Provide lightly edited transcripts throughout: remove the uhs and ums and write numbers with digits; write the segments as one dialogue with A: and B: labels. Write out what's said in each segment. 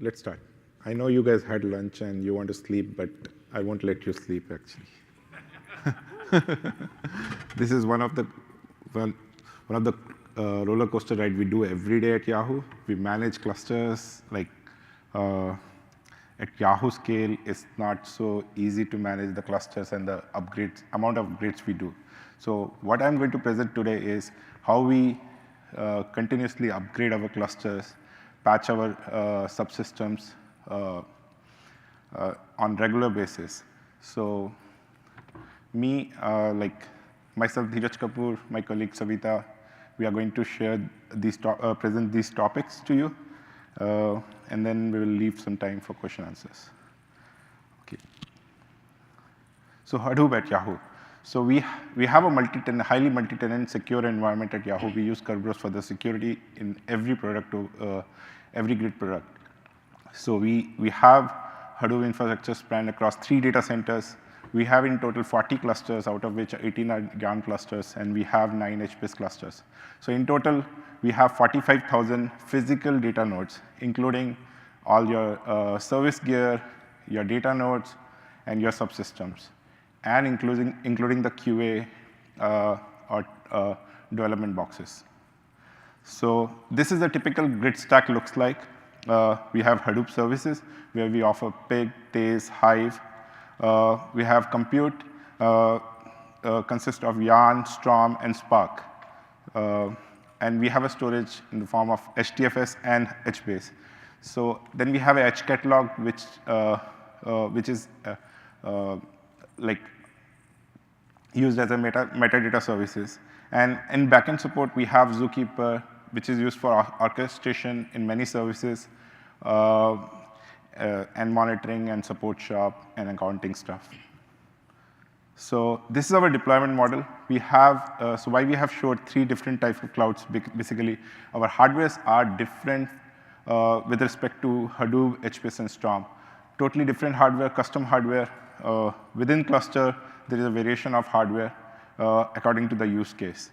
A: let's start. I know you guys had lunch and you want to sleep, but I won't let you sleep actually. This is well, one of the roller coaster ride we do every day at Yahoo. We manage clusters like at Yahoo scale. It's not so easy to manage the clusters and the amount of upgrades we do. So what I'm going to present today is how we continuously upgrade our clusters, patch our subsystems on regular basis. So me, like myself, Dheeraj Kapoor, my colleague Savita, we are going to share present these topics to you, and then we will leave some time for question answers. Okay. So Hadoop at Yahoo. So we have a highly multi-tenant secure environment at Yahoo. We use Kerberos for the security in every product, every grid product. So we have Hadoop infrastructure spread across 3 data centers. We have in total 40 clusters, out of which 18 are YARN clusters, and we have 9 HBase clusters. So in total, we have 45,000 physical data nodes, including all your service gear, your data nodes, and your subsystems, and including the QA or development boxes. So this is a typical grid stack looks like. We have Hadoop services, where we offer Pig, Taze, Hive. We have compute, consists of Yarn, Storm, and Spark. And we have a storage in the form of HDFS and HBase. So then we have a hcatalog, which is like used as a metadata services. And in backend support, we have Zookeeper, which is used for orchestration in many services, and monitoring and support shop and accounting stuff. So this is our deployment model. We have, so why we have showed 3 different types of clouds, basically our hardwares are different with respect to Hadoop, HBase, and Storm. Totally different hardware, custom hardware. Within cluster, there is a variation of hardware according to the use case.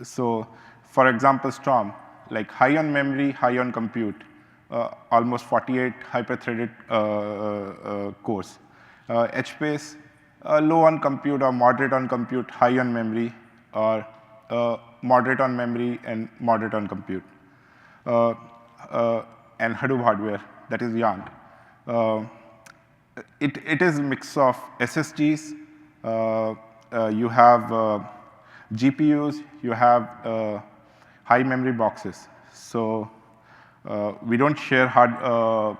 A: So for example, Storm, like high on memory, high on compute, almost 48 hyper-threaded cores. HBase, low on compute or moderate on compute, high on memory, or moderate on memory and moderate on compute. And Hadoop hardware, that is Yarn. It is a mix of SSDs, you have GPUs, you have high memory boxes. So we don't share Hadoop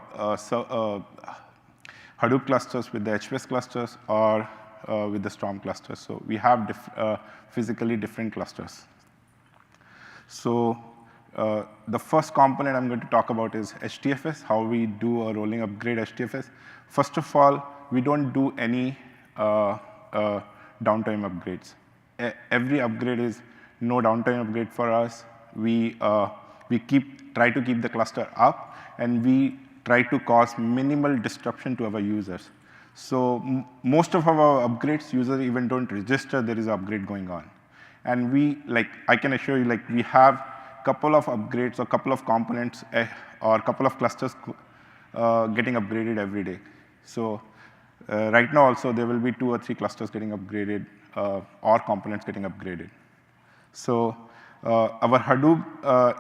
A: clusters with the HBase clusters or with the Storm clusters. So we have physically different clusters. So the first component I'm going to talk about is HDFS, how we do a rolling upgrade HDFS. First of all, we don't do any downtime upgrades. Every upgrade is no downtime upgrade for us. We try to keep the cluster up, and we try to cause minimal disruption to our users. So most of our upgrades, users even don't register there is an upgrade going on. And I can assure you, we have couple of upgrades or couple of components or couple of clusters getting upgraded every day. So right now also there will be 2 or 3 clusters getting upgraded or components getting upgraded. So our Hadoop,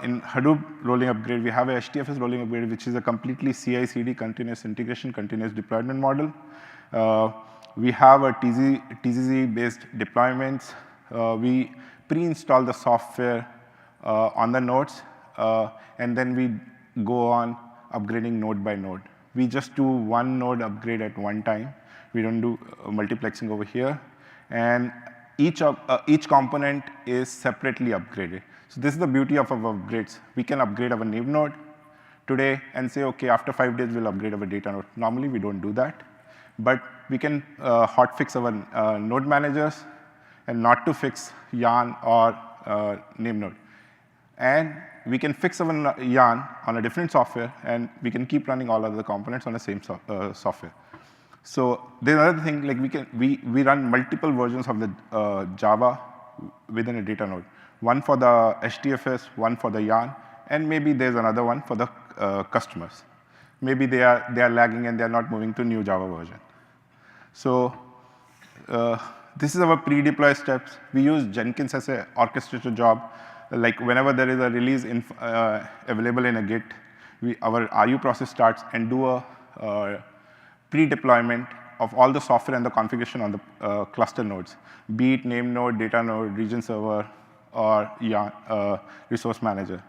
A: in Hadoop rolling upgrade, we have a HDFS rolling upgrade, which is a completely CI/CD, continuous integration, continuous deployment model. We have a TZZ-based deployments. We pre-install the software on the nodes, and then we go on upgrading node by node. We just do 1 node upgrade at one time. We don't do multiplexing over here. And each component is separately upgraded. So this is the beauty of our upgrades. We can upgrade our name node today and say, okay, after 5 days, we'll upgrade our data node. Normally, we don't do that. But we can hotfix our node managers and not to fix Yarn or name node. And we can fix our Yarn on a different software, and we can keep running all other components on the same software. So there's another thing, we run multiple versions of the Java within a data node. One for the HDFS, one for the Yarn, and maybe there's another one for the customers. Maybe they are lagging and they are not moving to new Java version. So this is our pre-deploy steps. We use Jenkins as an orchestrator job. Like whenever there is a release available in a Git, our RU process starts and do a pre-deployment of all the software and the configuration on the cluster nodes, be it name node, data node, region server, or resource manager.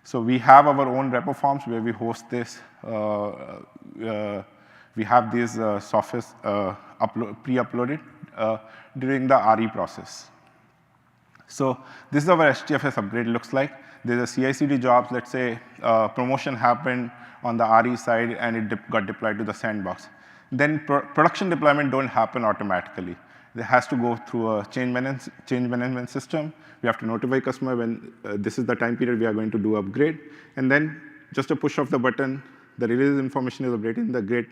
A: So we have our own repo forms where we host this. We have these softwares pre-uploaded during the RE process. So this is how our HDFS upgrade looks like. There's a CI/CD jobs. Let's say promotion happened on the RE side and it got deployed to the sandbox. Then production deployment don't happen automatically. It has to go through a change management system. We have to notify customer when this is the time period we are going to do upgrade. And then just a push of the button, the release information is updated in the Git.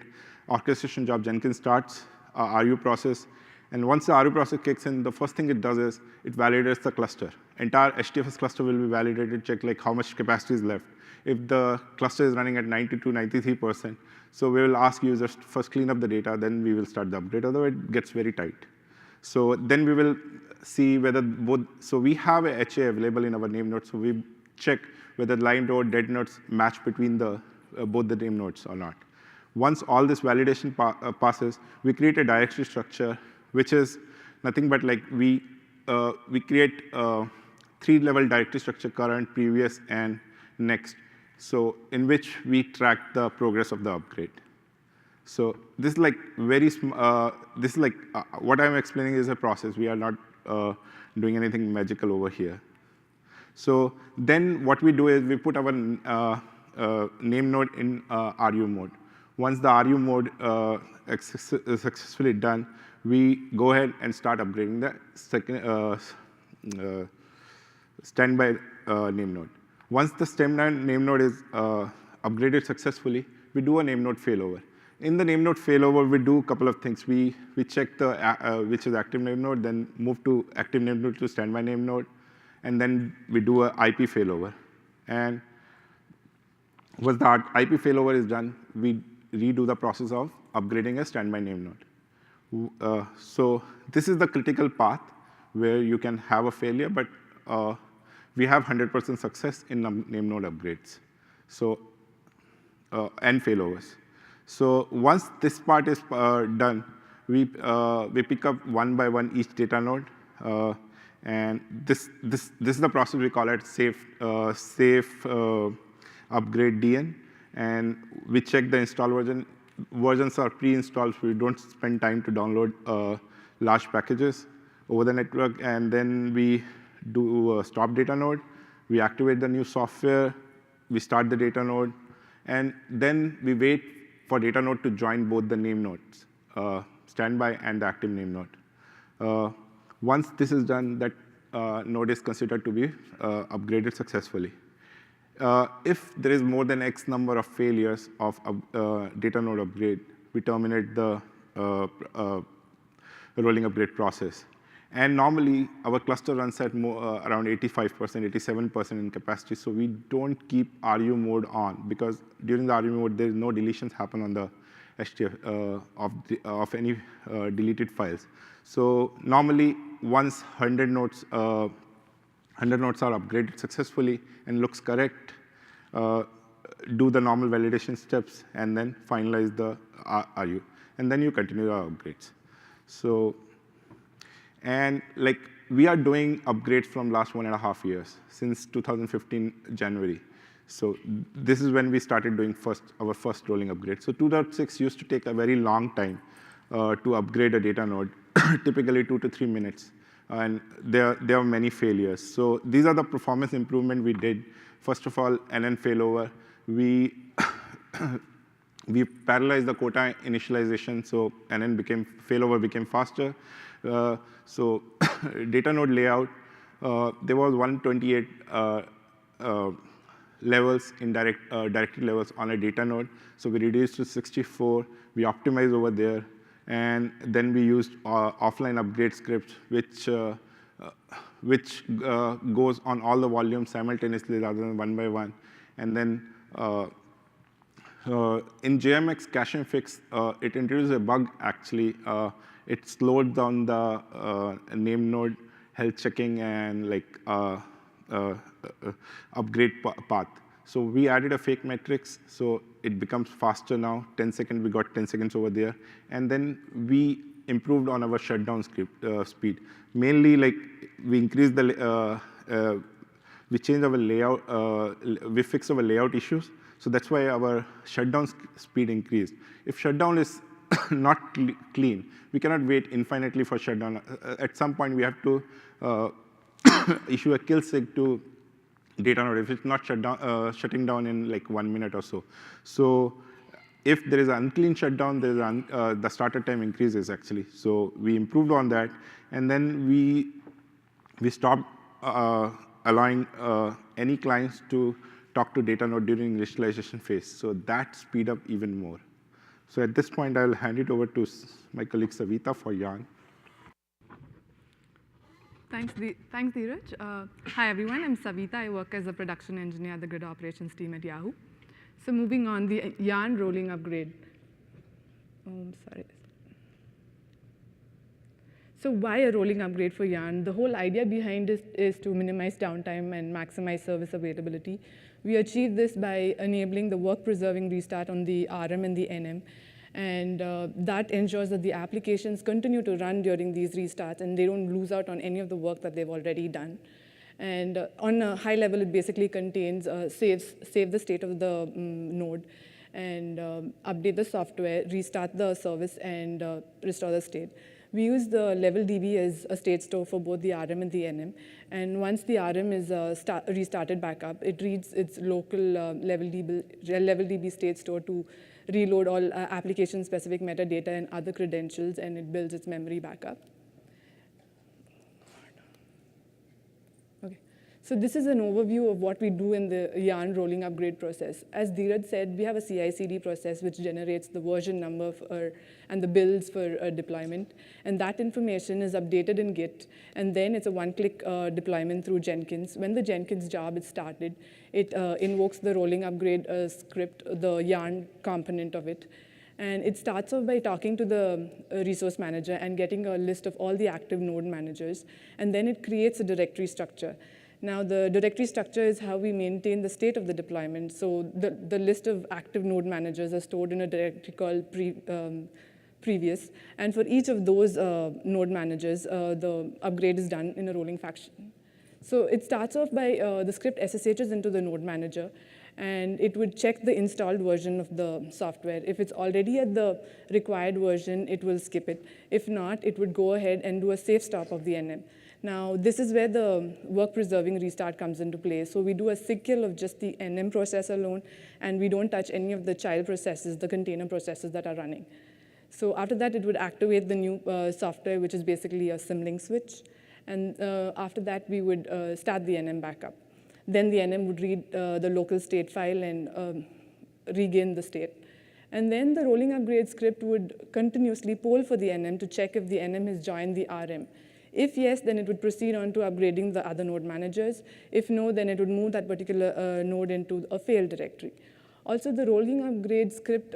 A: Orchestration job Jenkins starts, RU process. And once the RU process kicks in, the first thing it does is it validates the cluster. Entire HDFS cluster will be validated, check like how much capacity is left. If the cluster is running at 92, 93%, so we will ask users to first clean up the data, then we will start the upgrade, otherwise it gets very tight. So then we will see whether both, so we have a HA available in our name node, so we check whether live node, dead nodes match between the both the name nodes or not. Once all this validation passes, we create a directory structure, which is nothing but like we create a 3-level directory structure, current, previous, and next. So in which we track the progress of the upgrade. So this is like this is like what I'm explaining is a process. We are not doing anything magical over here. So then what we do is we put our name node in RU mode. Once the RU mode is successfully done, we go ahead and start upgrading the second standby name node. Once the standby name node is upgraded successfully, we do a name node failover. In the name node failover, we do a couple of things. We check the which is active name node, then move to active name node to standby name node, and then we do a IP failover. And once the IP failover is done, we redo the process of upgrading a standby name node. So this is the critical path where you can have a failure, but we have 100% success in name node upgrades, so and failovers. So once this part is done, we pick up one by one each data node, and this is the process we call it safe upgrade DN, and we check the install version. Versions are pre-installed, so we don't spend time to download large packages over the network, and then we do a stop data node. We activate the new software, we start the data node, and then we wait for data node to join both the name nodes, standby and the active name node. Once this is done, that node is considered to be upgraded successfully. If there is more than X number of failures of data node upgrade, we terminate the rolling upgrade process. And normally, our cluster runs at around 85%, 87% in capacity, so we don't keep RU mode on, because during the RU mode, there is no deletions happen on the HDF of any deleted files. So normally, once 100 nodes are upgraded successfully and looks correct, do the normal validation steps, and then finalize the RU. And then you continue your upgrades. So, and like we are doing upgrades from last 1.5 years, since 2015 January. So this is when we started doing our first rolling upgrade. So 2.6 used to take a very long time to upgrade a data node, typically 2 to 3 minutes. And there are many failures. So these are the performance improvement we did. First of all, NN failover. We parallelized the quota initialization, so NN failover became faster. So data node layout, there was 128 levels in directory levels on a data node. So we reduced to 64. We optimized over there. And then we used offline upgrade scripts, which goes on all the volumes simultaneously rather than one by one. And then In JMX caching fix, it introduced a bug, actually. It slowed down the name node health checking and upgrade path. So we added a fake matrix, so it becomes faster now. 10 seconds, we got 10 seconds over there. And then we improved on our shutdown script speed. Mainly, we increased the, we changed our layout, we fixed our layout issues. So that's why our shutdown speed increased. If shutdown is not clean, we cannot wait infinitely for shutdown. At some point, we have to issue a kill sig to data node if it's not shutting down in 1 minute or so. So if there is an unclean shutdown, the starter time increases, actually. So we improved on that. And then we stopped allowing any clients to talk to data node during initialization phase. So that speed up even more. So at this point, I'll hand it over to my colleague Savita for Yarn.
B: Thanks, Dheeraj. Hi, everyone. I'm Savita. I work as a production engineer at the grid operations team at Yahoo. So moving on, the Yarn rolling upgrade. Sorry. So why a rolling upgrade for Yarn? The whole idea behind it is to minimize downtime and maximize service availability. We achieve this by enabling the work-preserving restart on the RM and the NM. And that ensures that the applications continue to run during these restarts, and they don't lose out on any of the work that they've already done. And on a high level, it basically contains save the state of the node, and update the software, restart the service, and restore the state. We use the level DB as a state store for both the RM and the NM. And once the RM is restarted back up, it reads its local level DB state store to reload all application-specific metadata and other credentials, and it builds its memory back up. Okay. So this is an overview of what we do in the Yarn rolling upgrade process. As Dheeraj said, we have a CI/CD process which generates the version number and the builds for deployment. And that information is updated in Git. And then it's a one-click deployment through Jenkins. When the Jenkins job is started, it invokes the rolling upgrade script, the Yarn component of it. And it starts off by talking to the resource manager and getting a list of all the active node managers. And then it creates a directory structure. Now, the directory structure is how we maintain the state of the deployment. So the list of active node managers are stored in a directory called previous. And for each of those node managers, the upgrade is done in a rolling fashion. So it starts off by the script SSHs into the node manager, and it would check the installed version of the software. If it's already at the required version, it will skip it. If not, it would go ahead and do a safe stop of the NM. Now, this is where the work-preserving restart comes into play. So we do a sig kill of just the NM process alone, and we don't touch any of the child processes, the container processes that are running. So after that, it would activate the new software, which is basically a symlink switch. And after that, we would start the NM backup. Then the NM would read the local state file and regain the state. And then the rolling upgrade script would continuously poll for the NM to check if the NM has joined the RM. If yes, then it would proceed on to upgrading the other node managers. If no, then it would move that particular node into a failed directory. Also, the rolling upgrade script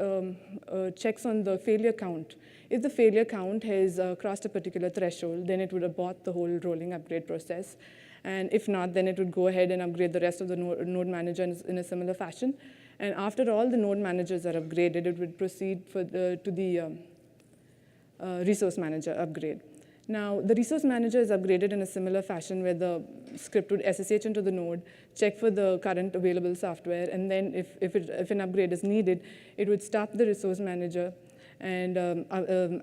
B: checks on the failure count. If the failure count has crossed a particular threshold, then it would abort the whole rolling upgrade process. And if not, then it would go ahead and upgrade the rest of the node manager in a similar fashion. And after all the node managers are upgraded, it would proceed to the resource manager upgrade. Now, the resource manager is upgraded in a similar fashion where the script would SSH into the node, check for the current available software, and then if an upgrade is needed, it would stop the resource manager and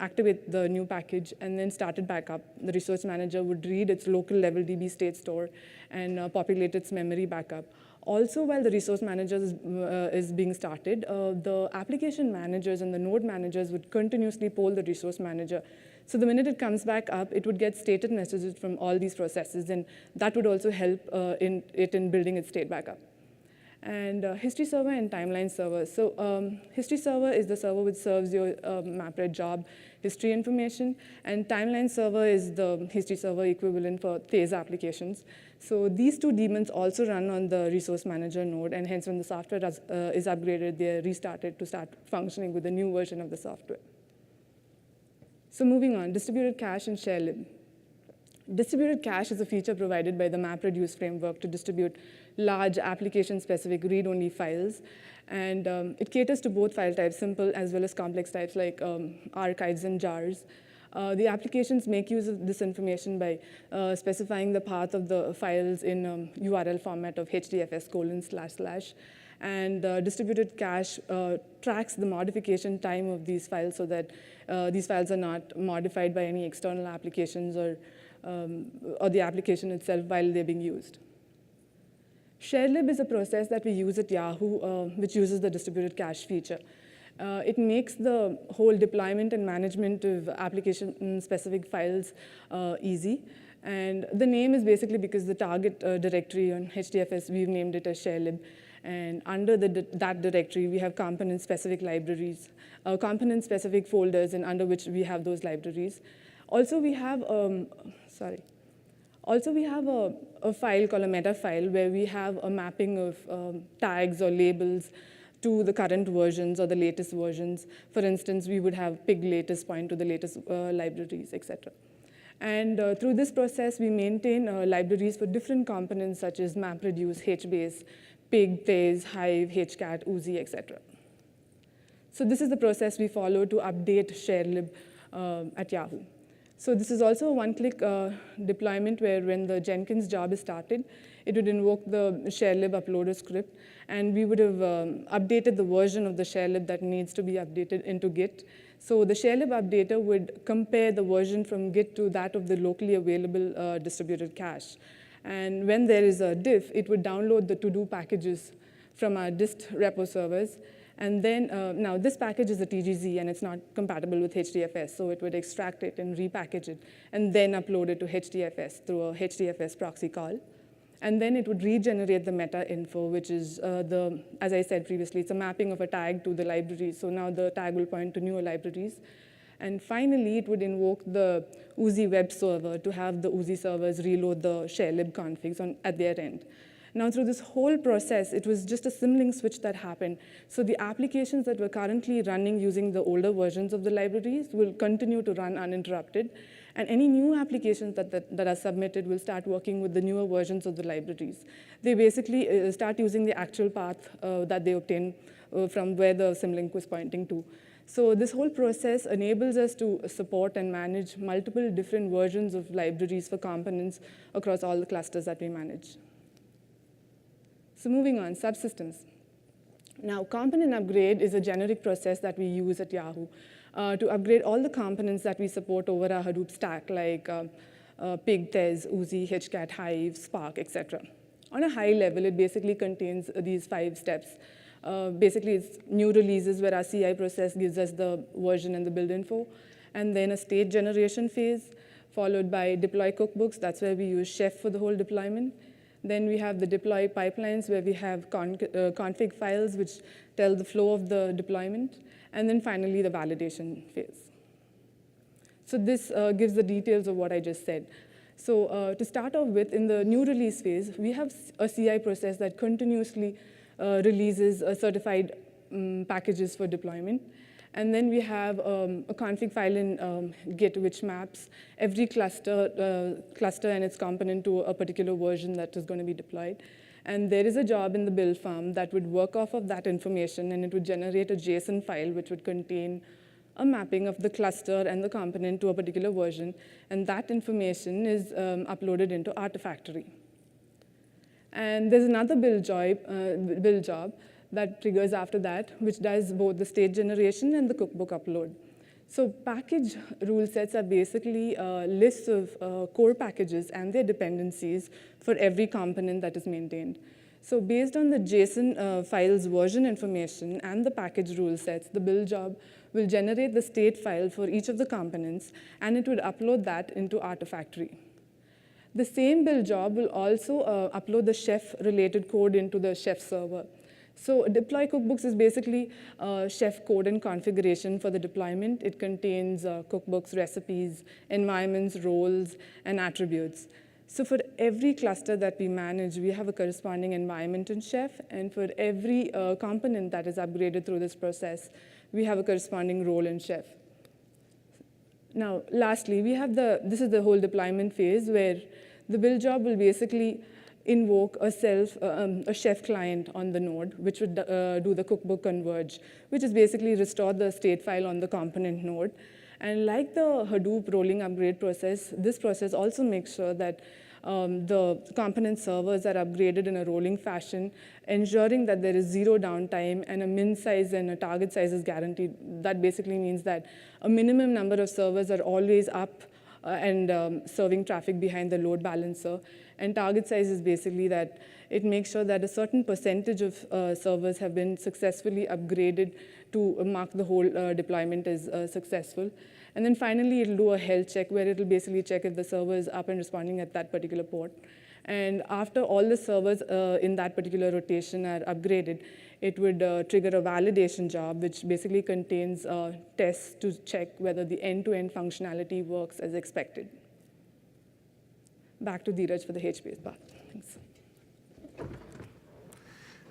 B: activate the new package, and then start it back up. The resource manager would read its local level DB state store and populate its memory backup. Also, while the resource manager is being started, the application managers and the node managers would continuously poll the resource manager. So the minute it comes back up, it would get stated messages from all these processes, and that would also help in building its state back up. and history server and timeline server. So history server is the server which serves your MapRed job history information, and timeline server is the history server equivalent for Thales applications. So these two daemons also run on the resource manager node, and hence when the software is upgraded, they're restarted to start functioning with the new version of the software. So moving on, distributed cache and sharelib. Distributed cache is a feature provided by the MapReduce framework to distribute large application-specific read-only files. And it caters to both file types, simple as well as complex types like archives and jars. The applications make use of this information by specifying the path of the files in URL format of hdfs://. And distributed cache tracks the modification time of these files so that these files are not modified by any external applications or the application itself while they're being used. Sharelib is a process that we use at Yahoo, which uses the distributed cache feature. It makes the whole deployment and management of application-specific files easy. And the name is basically because the target directory on HDFS, we've named it as sharelib. And under that directory, we have component-specific libraries, component-specific folders, and under which we have those libraries. Also, we have a file called a meta file where we have a mapping of tags or labels to the current versions or the latest versions. For instance, we would have pig latest point to the latest libraries, etc. And through this process, we maintain libraries for different components such as MapReduce, HBase, pig, Thales, Hive, hcat, Uzi, etc. So this is the process we follow to update sharelib at Yahoo. So this is also a one-click deployment where when the Jenkins job is started, it would invoke the sharelib uploader script, and we would have updated the version of the sharelib that needs to be updated into Git. So the sharelib updater would compare the version from Git to that of the locally available distributed cache. And when there is a diff, it would download the to-do packages from our dist repo servers. And then, now this package is a TGZ, and it's not compatible with HDFS, so it would extract it and repackage it, and then upload it to HDFS through a HDFS proxy call. And then it would regenerate the meta info, which is as I said previously, it's a mapping of a tag to the library. So now the tag will point to newer libraries. And finally, it would invoke the Uzi web server to have the Uzi servers reload the sharelib configs at their end. Now, through this whole process, it was just a symlink switch that happened. So the applications that were currently running using the older versions of the libraries will continue to run uninterrupted. And any new applications that are submitted will start working with the newer versions of the libraries. They basically start using the actual path that they obtain from where the symlink was pointing to. So this whole process enables us to support and manage multiple different versions of libraries for components across all the clusters that we manage. So moving on, subsystems. Now, component upgrade is a generic process that we use at Yahoo to upgrade all the components that we support over our Hadoop stack, like pig, Tez, Uzi, hcat, Hive, Spark, etc. On a high level, it basically contains these 5 steps. Basically, it's new releases where our CI process gives us the version and the build info, and then a state generation phase, followed by deploy cookbooks. That's where we use Chef for the whole deployment. Then we have the deploy pipelines where we have config files which tell the flow of the deployment. And then finally, the validation phase. So this gives the details of what I just said. So to start off with, in the new release phase, we have a CI process that continuously releases certified packages for deployment. And then we have a config file in Git, which maps every cluster and its component to a particular version that is going to be deployed. And there is a job in the build farm that would work off of that information, and it would generate a JSON file which would contain a mapping of the cluster and the component to a particular version. And that information is uploaded into Artifactory. And there's another build job that triggers after that, which does both the state generation and the cookbook upload. So package rule sets are basically lists of core packages and their dependencies for every component that is maintained. So based on the JSON file's version information and the package rule sets, the build job will generate the state file for each of the components, and it would upload that into Artifactory. The same build job will also upload the Chef-related code into the Chef server. So deploy cookbooks is basically chef code and configuration for the deployment. It contains cookbooks, recipes, environments, roles, and attributes. So for every cluster that we manage, we have a corresponding environment in Chef, and for every component that is upgraded through this process, we have a corresponding role in Chef. Now, lastly, we have this is the whole deployment phase where the build job will basically invoke a chef client on the node, which would do the cookbook converge, which is basically restore the state file on the component node. And like the Hadoop rolling upgrade process, this process also makes sure that the component servers are upgraded in a rolling fashion, ensuring that there is zero downtime and a min size and a target size is guaranteed. That basically means that a minimum number of servers are always up and serving traffic behind the load balancer. And target size is basically that it makes sure that a certain percentage of servers have been successfully upgraded to mark the whole deployment as successful. And then finally, it'll do a health check where it'll basically check if the server is up and responding at that particular port. And after all the servers in that particular rotation are upgraded, it would trigger a validation job, which basically contains tests to check whether the end-to-end functionality works as expected. Back to Dheeraj for the HBase part. Thanks.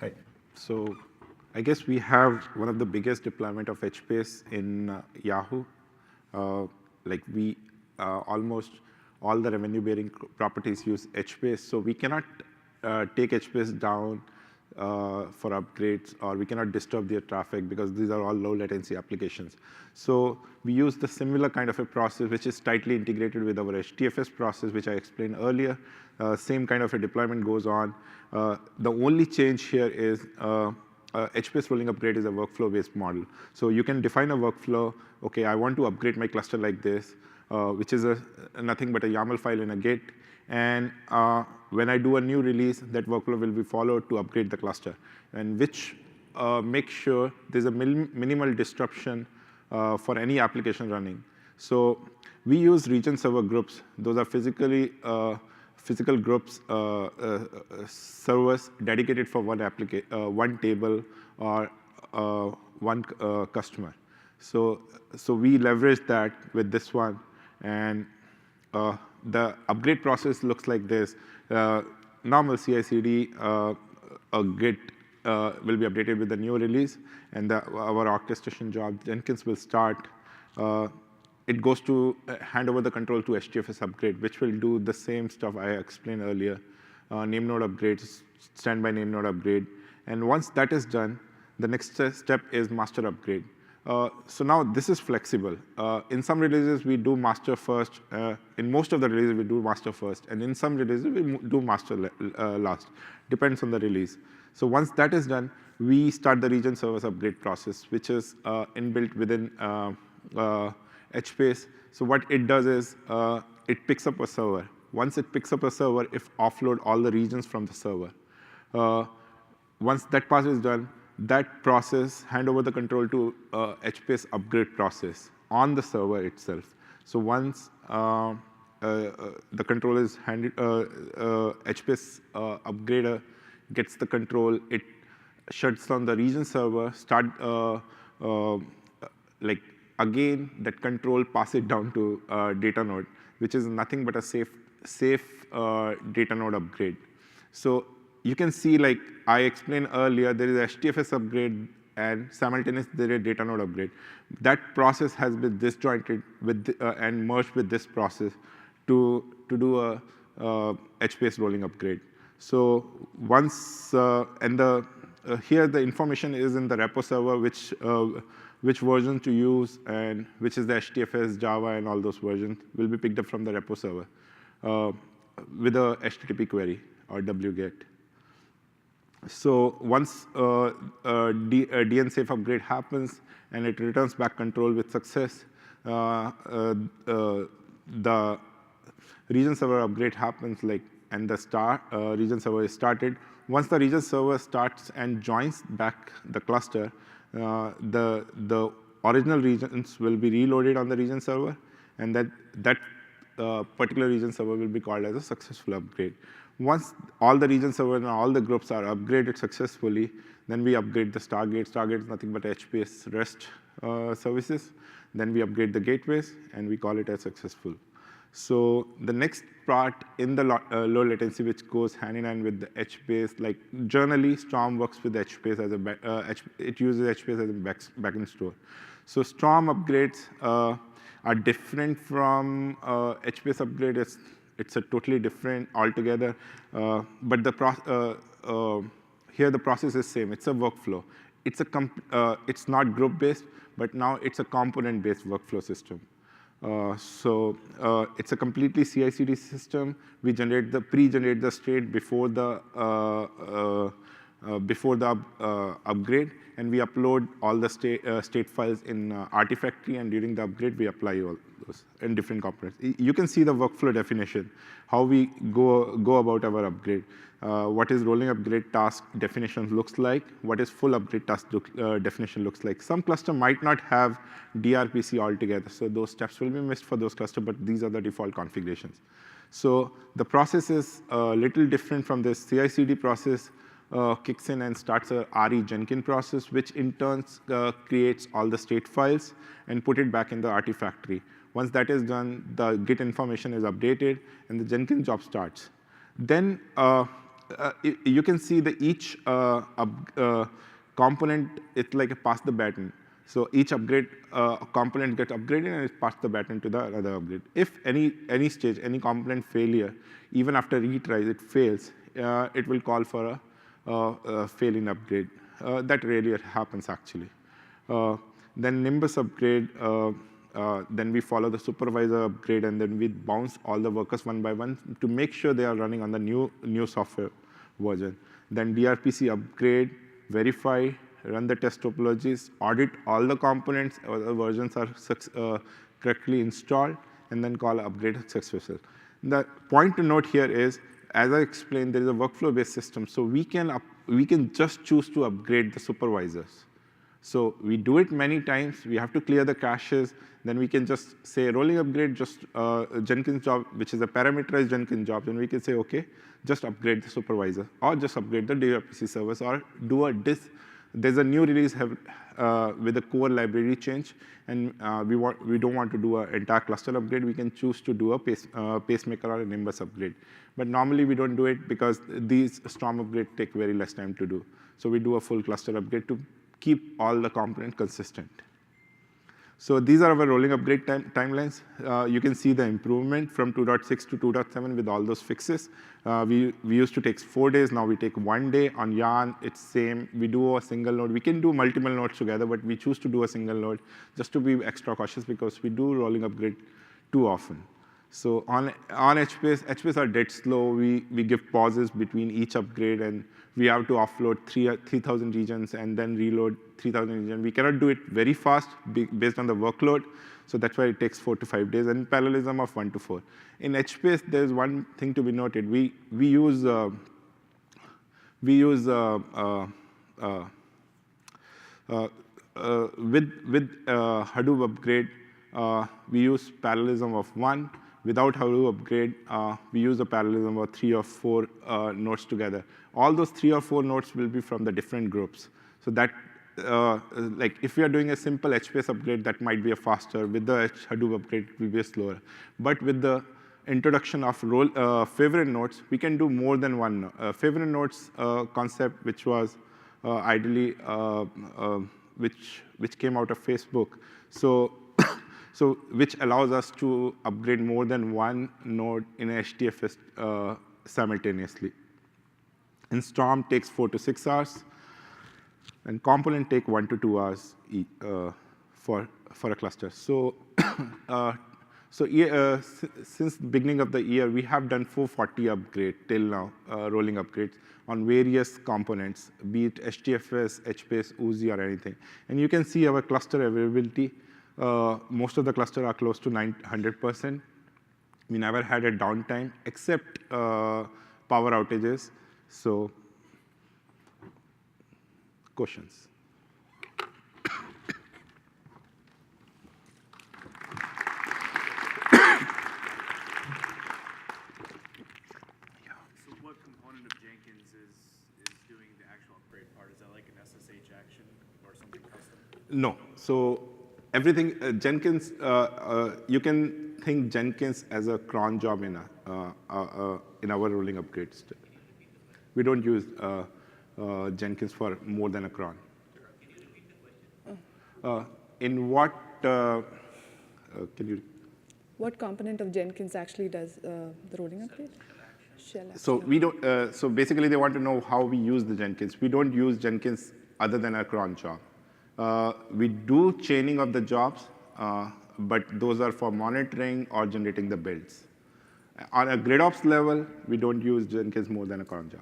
A: Hi. So I guess we have one of the biggest deployment of HBase in Yahoo. Almost all the revenue-bearing properties use HBase, so we cannot take HBase down for upgrades, or we cannot disturb their traffic because these are all low latency applications. So we use the similar kind of a process which is tightly integrated with our HDFS process, which I explained earlier. Same kind of a deployment goes on. The only change here is HBase rolling upgrade is a workflow-based model. So you can define a workflow. Okay, I want to upgrade my cluster like this, which is nothing but a YAML file in a Git. And when I do a new release, that workflow will be followed to upgrade the cluster, and which makes sure there's a minimal disruption for any application running. So we use region server groups. Those are physical groups, servers dedicated for one table or one customer. So we leverage that with this one, and the upgrade process looks like this. Normal CI/CD, a Git will be updated with the new release, and our orchestration job, Jenkins, will start. It goes to hand over the control to HDFS upgrade, which will do the same stuff I explained earlier, name node upgrades, standby name node upgrade. And once that is done, the next step is master upgrade. So now this is flexible. In some releases, we do master first. In most of the releases, we do master first. And in some releases, we do master last. Depends on the release. So once that is done, we start the region servers upgrade process, which is inbuilt within HBase. So what it does is it picks up a server. Once it picks up a server, it offloads all the regions from the server. Once that part is done, that process hand over the control to HBase upgrade process on the server itself. So once the control is handed, HBase upgrader gets the control, it shuts down the region server, again, that control pass it down to data node, which is nothing but a safe data node upgrade. So you can see, like I explained earlier, there is HDFS upgrade and simultaneously there is data node upgrade. That process has been disjointed with and merged with this process to do a HBase rolling upgrade. So once here the information is in the repo server, which version to use and which is the HDFS, Java, and all those versions will be picked up from the repo server with a HTTP query or wget. So once DN safe upgrade happens and it returns back control with success, the region server upgrade happens, and the region server is started. Once the region server starts and joins back the cluster, the original regions will be reloaded on the region server, and that particular region server will be called as a successful upgrade. Once all the region servers and all the groups are upgraded successfully, Then we upgrade the Stargate. Stargate is nothing but HBase REST services. Then we upgrade the gateways, and we call it as successful. So the next part in the low latency, which goes hand in hand with the HBase, like generally Storm works with HBase as a it uses HBase as a backend store. So Storm upgrades are different from HBase upgrade. It's a totally different altogether. But here the process is same. It's a workflow. It's not group based, but now it's a component based workflow system. So it's a completely CI/CD system. We pre-generate the state before the upgrade, and we upload all the state files in Artifactory, and during the upgrade, we apply all those in different components. You can see the workflow definition, how we go about our upgrade. What is rolling upgrade task definition looks like, what is full upgrade task definition looks like. Some cluster might not have DRPC altogether, so those steps will be missed for those clusters, but these are the default configurations. So the process is a little different from this. CI/CD process kicks in and starts a RE Jenkins process, which in turn creates all the state files and put it back in the Artifactory. Once that is done, the Git information is updated, and the Jenkins job starts. Then you can see that each component, it's like a pass the baton. So each upgrade component gets upgraded, and it passes the baton to the other upgrade. If any stage, any component failure, even after retries, it fails, it will call for a failing upgrade. That rarely happens, actually. Then Nimbus upgrade, then we follow the supervisor upgrade, and then we bounce all the workers one by one to make sure they are running on the new software version. Then DRPC upgrade, verify, run the test topologies, audit all the components or the versions are correctly installed, and then call upgrade successful. The point to note here is, as I explained, there is a workflow-based system, so we can just choose to upgrade the supervisors. So we do it many times. We have to clear the caches. Then we can just say rolling upgrade, just Jenkins job, which is a parameterized Jenkins job. And we can say, OK, just upgrade the supervisor, or just upgrade the DRPC service, or do a disk. There's a new release with a core library change, and we don't want to do an entire cluster upgrade. We can choose to do a pacemaker or a Nimbus upgrade. But normally we don't do it because these Storm upgrades take very less time to do. So we do a full cluster upgrade to keep all the components consistent. So these are our rolling upgrade timelines. You can see the improvement from 2.6 to 2.7 with all those fixes. We used to take 4 days. Now we take 1 day. On Yarn, it's same. We do a single node. We can do multiple nodes together, but we choose to do a single node just to be extra cautious because we do rolling upgrade too often. So on HBase are dead slow. We give pauses between each upgrade, and we have to offload 3,000 regions and then reload 3,000 regions. We cannot do it very fast based on the workload, so that's why it takes 4 to 5 days, and parallelism of 1 to 4. In HBase, there's one thing to be noted. We use with Hadoop upgrade, we use parallelism of 1. Without Hadoop upgrade, we use a parallelism of 3 or 4 nodes together. All those 3 or 4 nodes will be from the different groups. So that, like if we are doing a simple HBase upgrade, that might be a faster. With the Hadoop upgrade, it will be slower. But with the introduction of favorite nodes, we can do more than one. Favorite nodes concept, which was ideally, which came out of Facebook. So which allows us to upgrade more than one node in HDFS simultaneously. And Storm takes 4 to 6 hours, and component take 1 to 2 hours for a cluster. So, since the beginning of the year, we have done 440 upgrades till now, rolling upgrades on various components, be it HDFS, HBase, Uzi, or anything. And you can see our cluster availability. Most of the clusters are close to 100%. We never had a downtime except power outages. So, questions?
C: So what component of Jenkins is doing the actual upgrade part? Is that like an
A: No. So everything, Jenkins, you can think Jenkins as a cron job in our rolling upgrades. We don't use Jenkins for more than a cron. In what, can you?
B: What component of Jenkins actually does the rolling upgrade? Shell
A: So
B: actually.
A: we don't. So basically, they want to know how we use the Jenkins. We don't use Jenkins other than a cron job. We do chaining of the jobs, but those are for monitoring or generating the builds. On a grid ops level, we don't use Jenkins more than a cron job.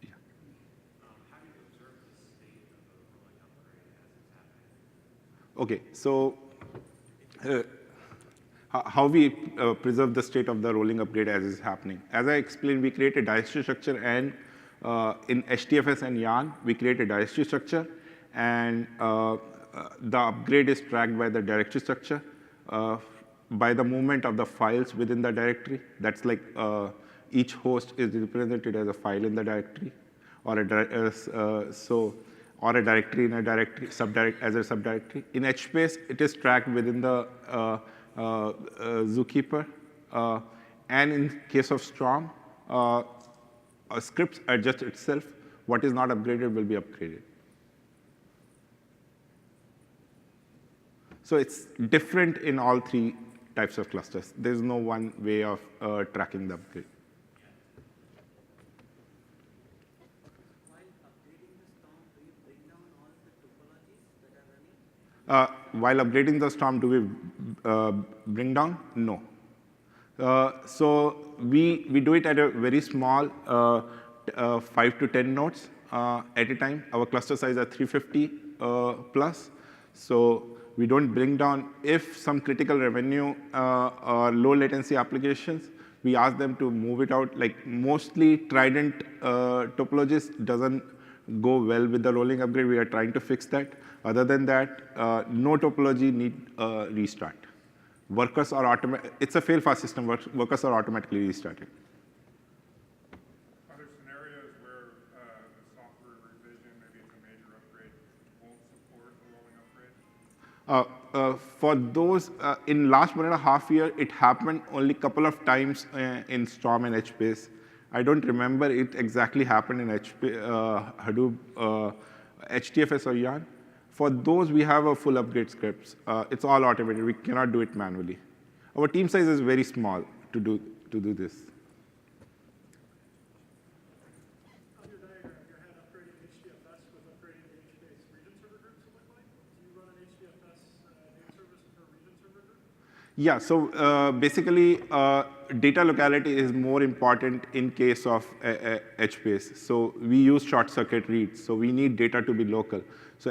A: Yeah. Okay, so how we preserve the state of the rolling upgrade as is happening. As I explained, we create a directory structure, and in HDFS and Yarn, we create a directory structure, and the upgrade is tracked by the directory structure, by the movement of the files within the directory. That's like each host is represented as a file in the directory, or a directory in a directory, as a subdirectory. In HBase, it is tracked within the Zookeeper, and in case of Storm, scripts adjust itself. What is not upgraded will be upgraded. So it's different in all three types of clusters. There's no one way of tracking the upgrade. While upgrading the Storm, do we bring down? No. So we do it at a very small 5 to 10 nodes at a time. Our cluster size are 350 plus. So we don't bring down. If some critical revenue or low latency applications, we ask them to move it out. Like mostly Trident topologies doesn't go well with the rolling upgrade. We are trying to fix that. Other than that, no topology need restart. Workers are automatic. It's a fail-fast system. Workers are automatically restarted.
C: Are there scenarios where the software revision, maybe it's a major upgrade, won't support the rolling upgrade?
A: For those, in last 1.5 years, it happened only a couple of times in Storm and HBase. I don't remember it exactly happened in Hadoop, HDFS or Yarn. For those, we have a full upgrade scripts. It's all automated. We cannot do it manually. Our team size is very small to do this.
D: On your diagram, you had upgrading HDFS with upgrading the HBase region server groups look like. Do you run an HDFS data service for a region server group?
A: Yeah, so basically, data locality is more important in case of HBase. So we use short circuit reads. So we need data to be local. So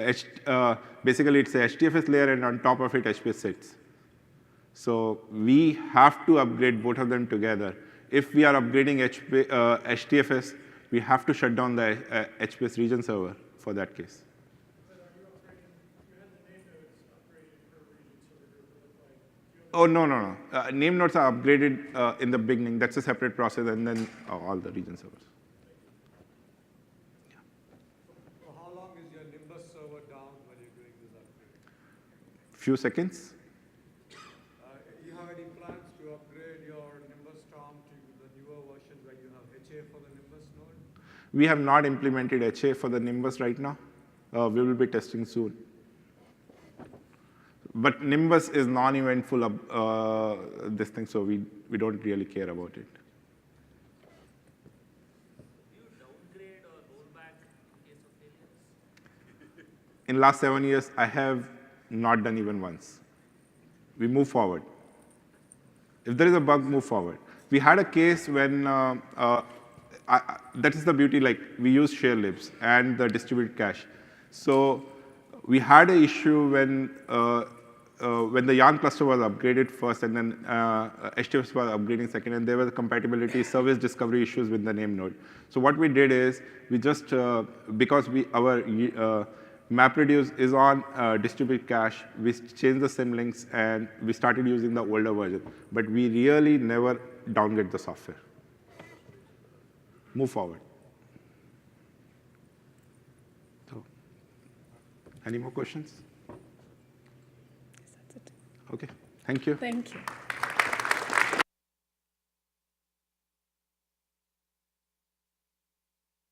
A: basically, it's a HDFS layer, and on top of it, HBase sits. So we have to upgrade both of them together. If we are upgrading HDFS, we have to shut down the HBase region server for that case.
D: But are you upgrading? You had the name nodes upgraded per region server group. It looked like.
A: Oh, no. Name nodes are upgraded in the beginning. That's a separate process, and then all the region servers.
E: So how long is your Nimbus server down when you're doing this upgrade?
A: Few seconds.
E: You have any plans to upgrade your Nimbus Storm to the newer version where you have HA for the Nimbus node?
A: We have not implemented HA for the Nimbus right now. We will be testing soon. But Nimbus is non-eventful this thing, so we don't really care about it.
F: Do you downgrade or roll back in case of failures?
A: In last 7 years, I have not done even once. We move forward. If there is a bug, move forward. We had a case when, that is the beauty, like we use share libs and the distributed cache. So we had an issue when the Yarn cluster was upgraded first, and then HDFS was upgrading second, and there were compatibility service discovery issues with the name node. So what we did is we just, because our MapReduce is on distributed cache, we changed the symlinks and we started using the older version. But we really never downgrade the software. Move forward. So Any more questions?
B: Yes, that's it.
A: Okay, thank you.
B: Thank you.